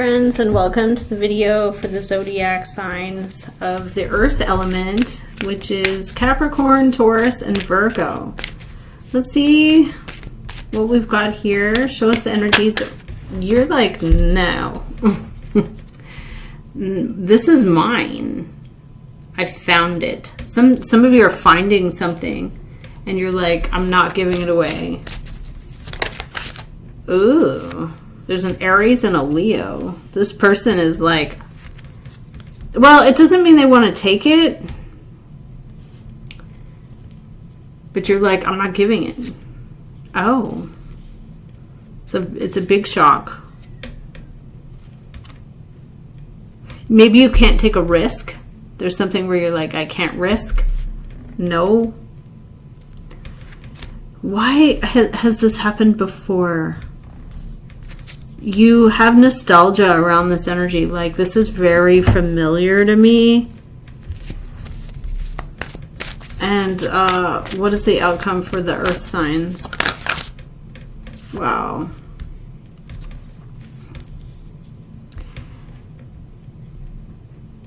friends, and welcome to the video for the zodiac signs of the earth element, which is Capricorn, Taurus, and Virgo. Let's see what we've got here. Show us the energies. You're like, no. This is mine. I found it. Some of you are finding something and you're like, I'm not giving it away. Ooh. There's an Aries and a Leo. This person is like, well, it doesn't mean they want to take it, but you're like, I'm not giving it. Oh. It's a big shock. Maybe you can't take a risk. There's something where you're like, I can't risk. No. Why has this happened before? You have nostalgia around this energy. Like, this is very familiar to me. And what is the outcome for the earth signs? Wow.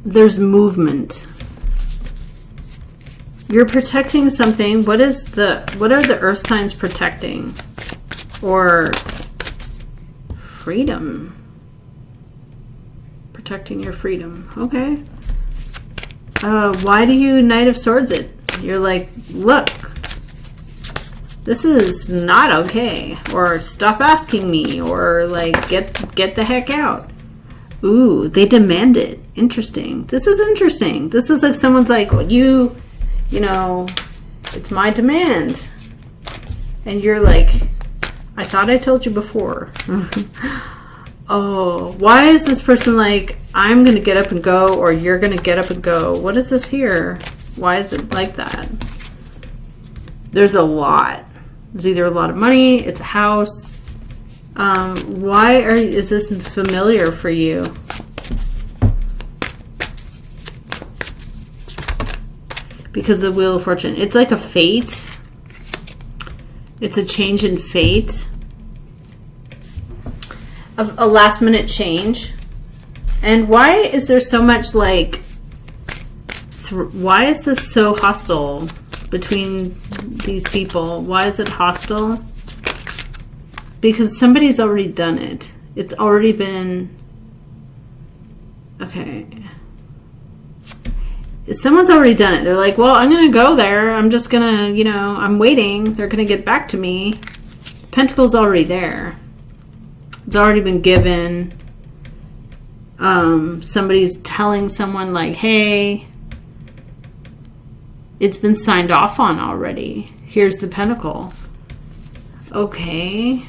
There's movement. You're protecting something. What are the earth signs protecting? Or freedom. Protecting your freedom. Okay. Why do you Knight of Swords it? You're like, look, this is not okay. Or stop asking me. Or like, get the heck out. Ooh, they demand it. Interesting. This is interesting. This is like someone's like, well, you know, it's my demand. And you're like, I thought I told you before. Oh, why is this person like, I'm going to get up and go, or you're going to get up and go? What is this here? Why is it like that? There's a lot. There's either a lot of money, it's a house. Is this familiar for you? Because of the Wheel of Fortune. It's like a fate. It's a change in fate. A last minute change. And why is there so much like... why is this so hostile between these people? Why is it hostile? Because somebody's already done it. It's already been... Okay. Someone's already done it. They're like, well, I'm going to go there. I'm just going to, I'm waiting. They're going to get back to me. Pentacle's already there. It's already been given. Somebody's telling someone like, hey, it's been signed off on already. Here's the Pentacle. Okay.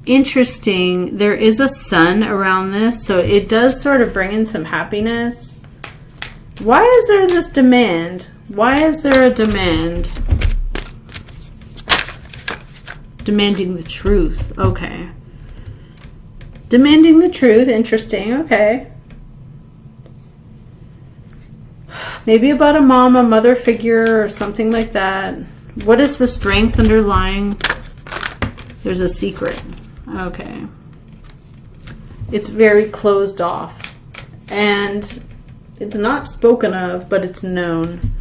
Interesting. There is a sun around this, so it does sort of bring in some happiness. Why is there this demand? Why is there a demand? Demanding the truth. Okay. Demanding the truth. Interesting. Okay. Maybe about a mom, a mother figure, or something like that. What is the strength underlying? There's a secret. Okay. It's very closed off. And it's not spoken of, but it's known.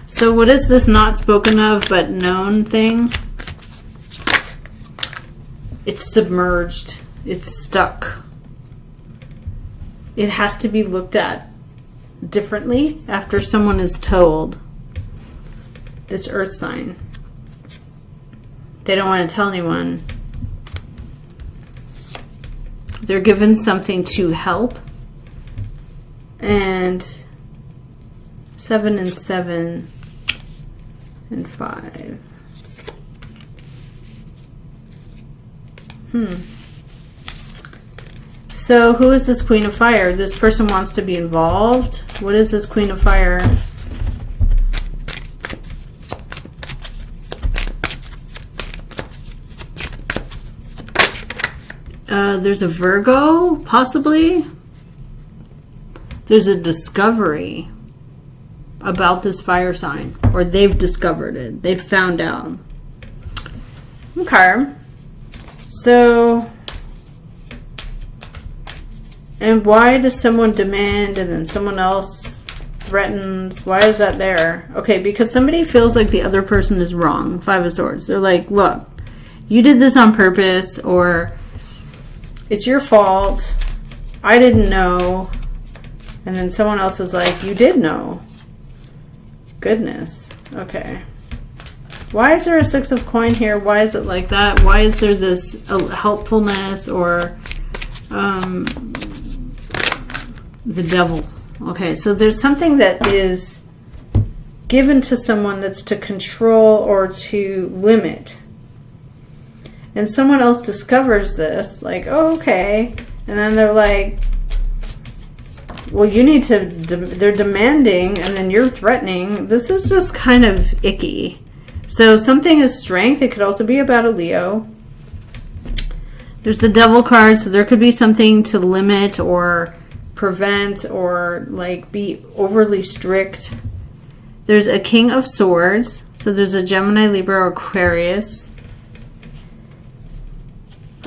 So what is this not spoken of but known thing? It's submerged. It's stuck. It has to be looked at differently after someone is told. This earth sign. They don't want to tell anyone. They're given something to help. And 7 and 7 and 5. So who is this Queen of Fire? This person wants to be involved. What is this Queen of Fire? There's a Virgo, possibly. There's a discovery about this fire sign, or they've discovered it. They've found out. Okay. So And why does someone demand and then someone else threatens? Why is that there? Okay, because somebody feels like the other person is wrong. 5 of Swords. They're like, look, you did this on purpose, or it's your fault. I didn't know. And then someone else is like, you did know. Goodness. Okay. Why is there a 6 of coin here? Why is it like that? Why is there this helpfulness or the devil? Okay, so there's something that is given to someone that's to control or to limit. And someone else discovers this, like, oh, okay. And then they're like, well, you need to, they're demanding, and then you're threatening. This is just kind of icky. So something is strength. It could also be about a Leo. There's the devil card, so there could be something to limit or prevent or like be overly strict. There's a King of Swords. So there's a Gemini, Libra, or Aquarius.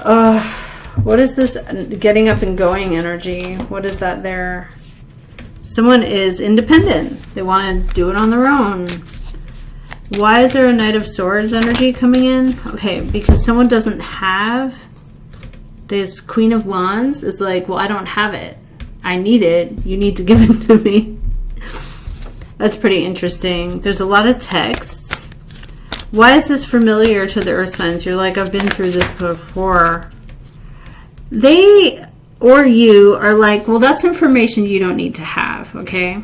What is this getting up and going energy? What is that there? Someone is independent. They want to do it on their own. Why is there a Knight of Swords energy coming in? Okay, because someone doesn't have this Queen of Wands is like, well, I don't have it. I need it. You need to give it to me. That's pretty interesting. There's a lot of texts. Why is this familiar to the earth signs? You're like, I've been through this before. They or you are like, well, that's information you don't need to have, okay?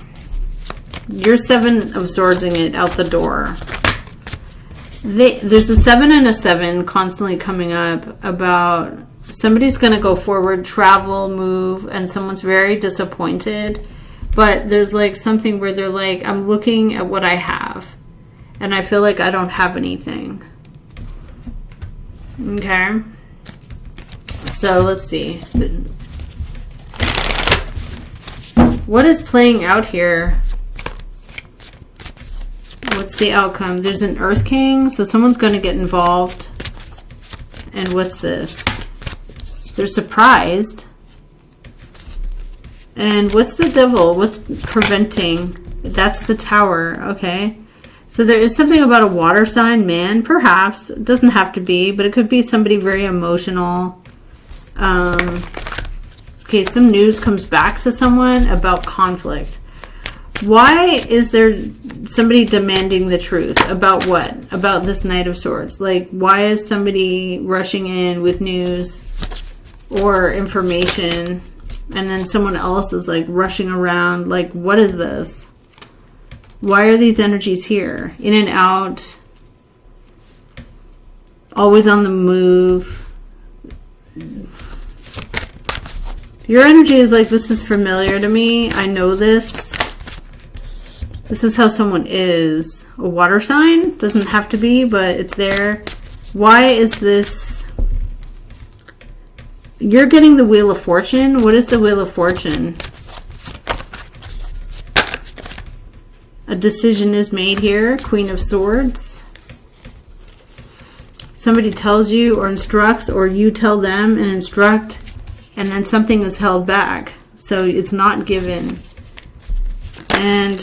You're 7 of Swordsing it out the door. There's a 7 and a 7 constantly coming up about somebody's going to go forward, travel, move, and someone's very disappointed. But there's like something where they're like, I'm looking at what I have, and I feel like I don't have anything. Okay. So let's see. What is playing out here? What's the outcome? There's an Earth King, so someone's going to get involved. And what's this? They're surprised. And what's the devil? What's preventing? That's the Tower, okay. So there is something about a water sign, man, perhaps. It doesn't have to be, but it could be somebody very emotional. Okay, some news comes back to someone about conflict. Why is there somebody demanding the truth? About what? About this Knight of Swords. Like, why is somebody rushing in with news or information, and then someone else is like rushing around? Like, what is this? Why are these energies here? In and out. Always on the move. Your energy is like, this is familiar to me. I know this. This is how someone is. A water sign? Doesn't have to be, but it's there. Why is this? You're getting the Wheel of Fortune. What is the Wheel of Fortune? A decision is made here. Queen of Swords. Somebody tells you or instructs, or you tell them and instruct, and then something is held back. So it's not given. And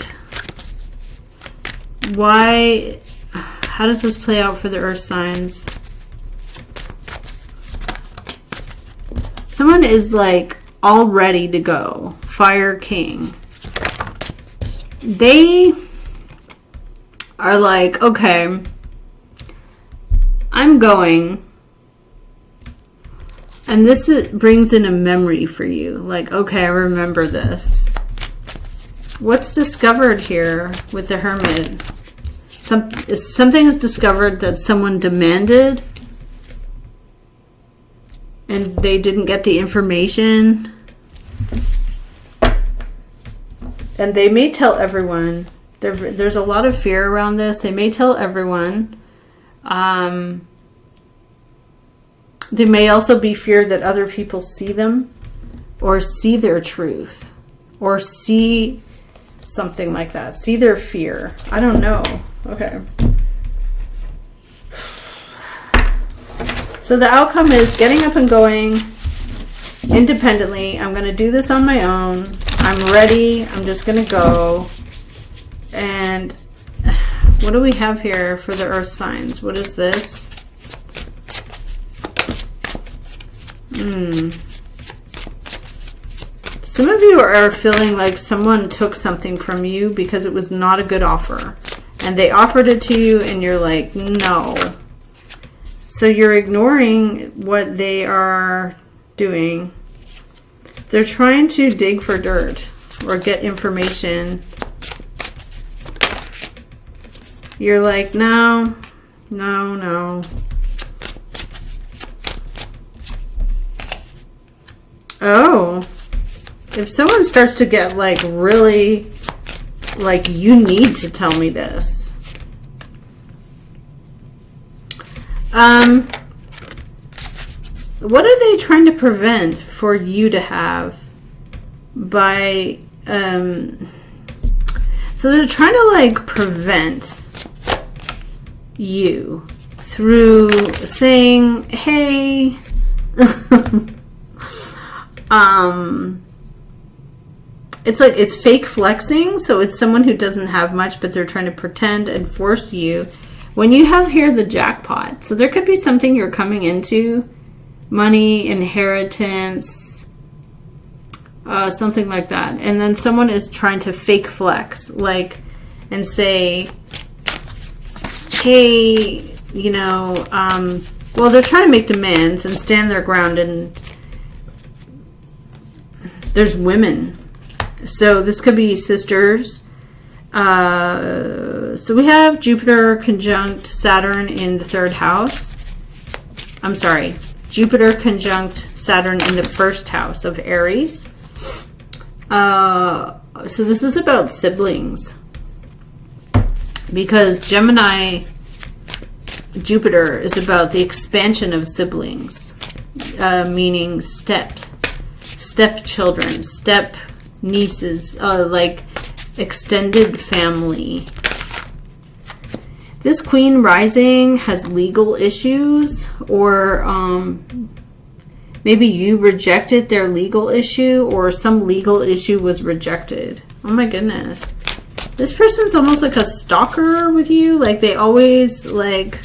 why? How does this play out for the earth signs? Someone is like all ready to go. Fire King. They are like, okay, I'm going. And this brings in a memory for you. Like, okay, I remember this. What's discovered here with the Hermit? Something is discovered that someone demanded and they didn't get the information. And they may tell everyone. There's a lot of fear around this. They may tell everyone. They may also be feared that other people see them or see their truth or see something like that. See their fear. I don't know. Okay. So the outcome is getting up and going. independently. I'm going to do this on my own. I'm ready. I'm just going to go. And what do we have here for the earth signs? What is this? Some of you are feeling like someone took something from you because it was not a good offer. And they offered it to you and you're like, no. So you're ignoring what they are doing. They're trying to dig for dirt or get information. You're like, no, no, no. Oh, if someone starts to get like really, like, you need to tell me this. What are they trying to prevent for you to have by, so they're trying to like prevent you through saying, hey, it's like, it's fake flexing. So it's someone who doesn't have much, but they're trying to pretend and force you. When you have here the jackpot, so there could be something you're coming into, money, inheritance, something like that. And then someone is trying to fake flex, like, and say, hey, you know, well, they're trying to make demands and stand their ground. And there's women. So this could be sisters. So we have Jupiter conjunct Saturn in the 3rd house. I'm sorry, Jupiter conjunct Saturn in the 1st house of Aries. So this is about siblings. Because Gemini Jupiter is about the expansion of siblings. Meaning stepchildren, step nieces, like extended family. This Queen rising has legal issues, or maybe you rejected their legal issue, or some legal issue was rejected. Oh my goodness. This person's almost like a stalker with you. Like they always like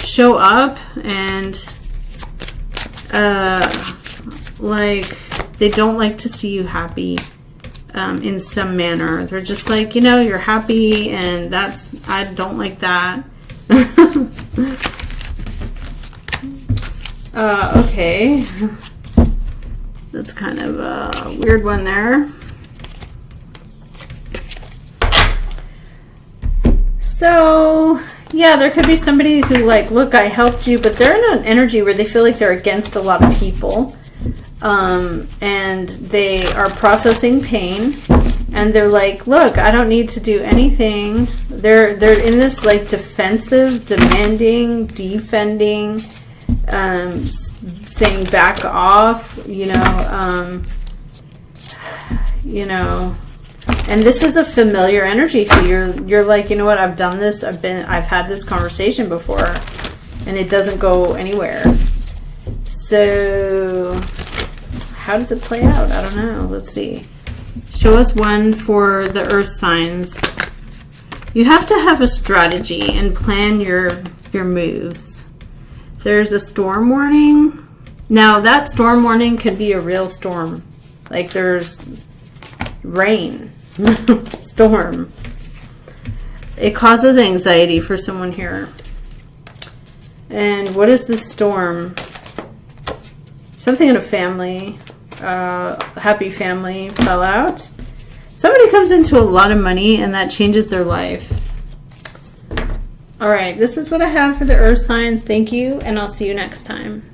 show up and like they don't like to see you happy. In some manner. They're just like, you know, you're happy and that's, I don't like that. Okay. That's kind of a weird one there. So, yeah, there could be somebody who like, look, I helped you, but they're in an energy where they feel like they're against a lot of people. And they are processing pain, and they're like, look, I don't need to do anything. They're in this like defensive, demanding, defending, saying back off, you know, and this is a familiar energy. So you're like, you know what, I've done this, I've had this conversation before, and it doesn't go anywhere. So how does it play out? I don't know. Let's see. Show us one for the earth signs. You have to have a strategy and plan your moves. There's a storm warning. Now that storm warning could be a real storm. Like there's rain, storm. It causes anxiety for someone here. And what is this storm? Something in a family. Happy family fell out. Somebody comes into a lot of money and that changes their life. All right, this is what I have for the earth signs. Thank you, and I'll see you next time.